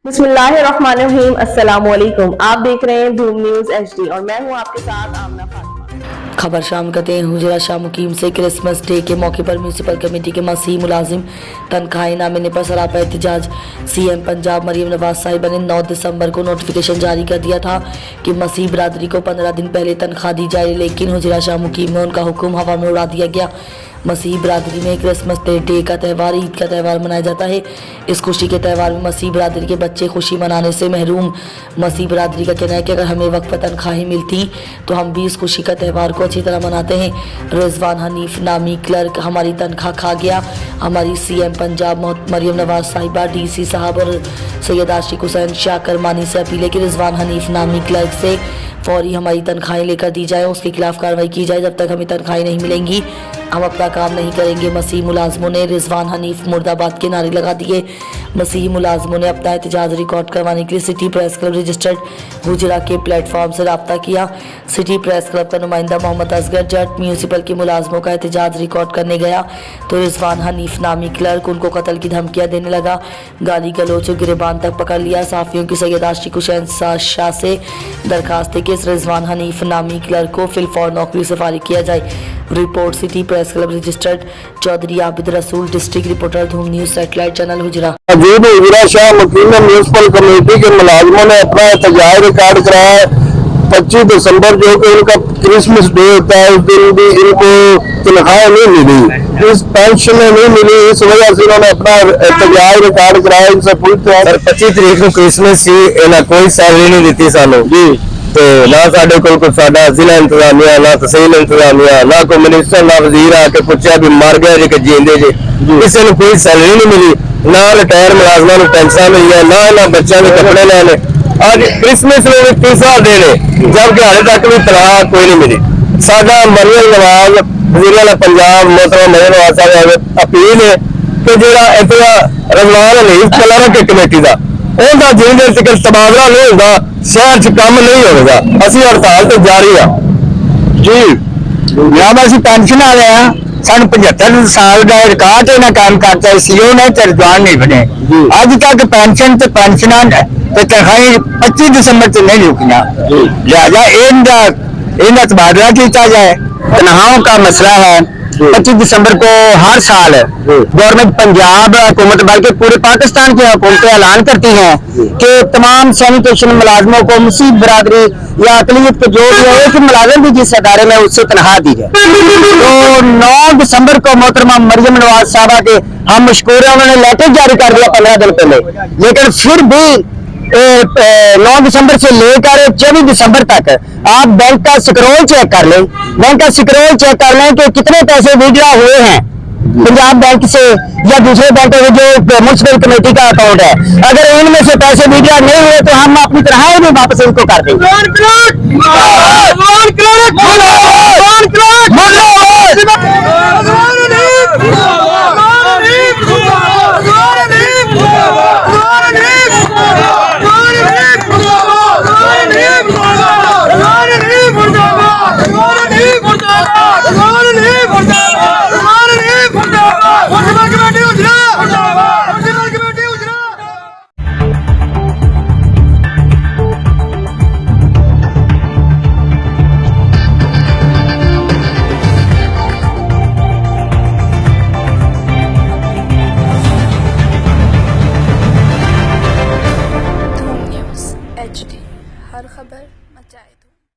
बिस्मिल्लाहिर्रहमानिर्रहीम। अस्सलामुअलैकुम। आप देख रहे हैं धूम न्यूज़ HD और मैं हूं आपके साथ आमना फातिमा। खबर शाम करते हैं हुजरा शाह मुकीम से। क्रिसमस डे के मौके पर म्यूनसिपल कमेटी के मसीह मुलाजिम तनख्वाहें न मिलने पर सरापा एहतजाज। सीएम पंजाब मरियम नवाज साहिबा ने 9 दिसंबर को नोटिफिकेशन जारी कर दिया था कि मसीह बरादरी को 15 दिन पहले तनख्वाह दी जाए, लेकिन हुजरा शाह मुकीम में उनका हुक्म हवा में उड़ा दिया गया। मसीह बरादरी में क्रिसमस डे का त्यौहार ईद का त्यौहार मनाया जाता है। इस खुशी के त्यौहार में मसीह बरादरी के बच्चे खुशी मनाने से महरूम। मसीह बरादरी का कहना है कि अगर हमें वक्त पर तनख्वाहें मिलती तो हम भी इस खुशी का त्यौहार को अच्छी तरह मनाते हैं। रिजवान हनीफ नामी क्लर्क हमारी तनख्वाह खा गया। हमारी सीएम पंजाब मरियम नवाज साहिबा, DC साहब और सैयद आशिक हुसैन शाह करमानी से अपील है कि रिजवान हनीफ नामी क्लर्क से फौरी हमारी तनख्वाहें लेकर दी जाए, उसके खिलाफ कार्रवाई की जाए। जब तक हमें तनख्वाहें नहीं मिलेंगी हम अपना काम नहीं करेंगे। मसीह मुलाजमों ने रिजवान हनीफ मुर्दाबाद के नारे लगा दिए। मसीह मुलाजमों ने अपना एहतजाज रिकॉर्ड करवाने के लिए सिटी प्रेस क्लब रजिस्टर्ड हुजरा के प्लेटफॉर्म से रब्ता किया। सिटी प्रेस क्लब का नुमाइंदा मोहम्मद असगर जट म्यूनसिपल के मुलाजमों का एहतजाज रिकॉर्ड करने गया तो रिजवान हनीफ नामी क्लर्क उनको कत्ल की धमकियां देने लगा। गाली गलोच और गिरबान तक पकड़ लिया। साफियों की सैयद आशिक हुसैन शाह से दरखास्त है कि इस रिजवान हनीफ नामी क्लर्क को फिलफौर नौकरी से फारिग किया जाए। Report city press club registered Chaudhry Abid Rasool, district reporter Dhoom news satellite channel Hujra. Hujra Shah Muqeem municipal committee के मुलाजमों ने अपना एहतजाज रिकॉर्ड कराया है। 25 दिसंबर जो कि इनका क्रिसमस डे होता है, उस दिन भी इनको तनख्वाह नहीं मिली, इस पेंशन नहीं मिली, इस वजह से इन्होंने अपना एहतजाज रिकॉर्ड कराया। इनसे पूछते हैं 25 तरीक को क्रिसमस सी इन्हें कोई सैलरी नहीं दी सानू जी, तो ना साडे कोल साडा जिला इंतजामिया, ना तहसील इंतजामिया, ना कोई मिनिस्टर, ना वजीर आके पूछा भी मर गया जी कि जींदे जी, किसी ने कोई सैलरी नहीं मिली, ना रिटायर मुलाजमान को पेंशन मिली है, ना बच्चों के कपड़े लेने। आज क्रिसमस में तीसरा दिन है जबकि हाले तक भी तनख्वाह कोई नहीं मिली। साडा मरियम नवाज वजीर पंजाब मोहतरमा मरियम नवाज साहब अपील है कि जो रजवान हनीफ क्लर्क कमेटी का उनका जिन देर तक तबादला नहीं होगा शहर च काम नहीं होगा। असं हड़ताल तो जारी है जी। जब असं पेंशन आ गए हैं सन 75 साल का रिकॉर्ड इन्हें काम करता है, सीओ ने रिजवान नहीं बने। अज तक पेंशन तो पेंशन तनख्वाही 25 दिसंबर से नहीं रुकिया, लिहाजा इनका तबादला किया जाए। तनख्वाहों का मसला है 25 दिसंबर को हर साल गवर्नमेंट पंजाब हुकूमत बल्कि पूरे पाकिस्तान की हुकूमतें ऐलान करती हैं कि तमाम सैनिटेशन मुलाजमों को मुसीब बरादरी या अकलियत के जो भी है एक मुलाजिम भी जिस अदारे में उससे तनख्वाह दी जाए। तो 9 दिसंबर को मोहतरमा मरियम नवाज साहबा के हम मशकूर है, उन्होंने लेटर जारी कर दिया 15 दिन पहले, लेकिन फिर भी 9 दिसंबर से लेकर 24 दिसंबर तक आप बैंक का स्क्रॉल चेक कर लें, बैंक का स्क्रॉल चेक कर लें कि कितने पैसे विड्रॉ हुए हैं पंजाब बैंक से या दूसरे बैंक में जो म्यूनसिपल कमेटी का अकाउंट है। अगर इनमें से पैसे विड्रॉ नहीं हुए तो हम अपनी तनख्वाहें भी वापस इनको कर देंगे। HD हर खबर मचाए।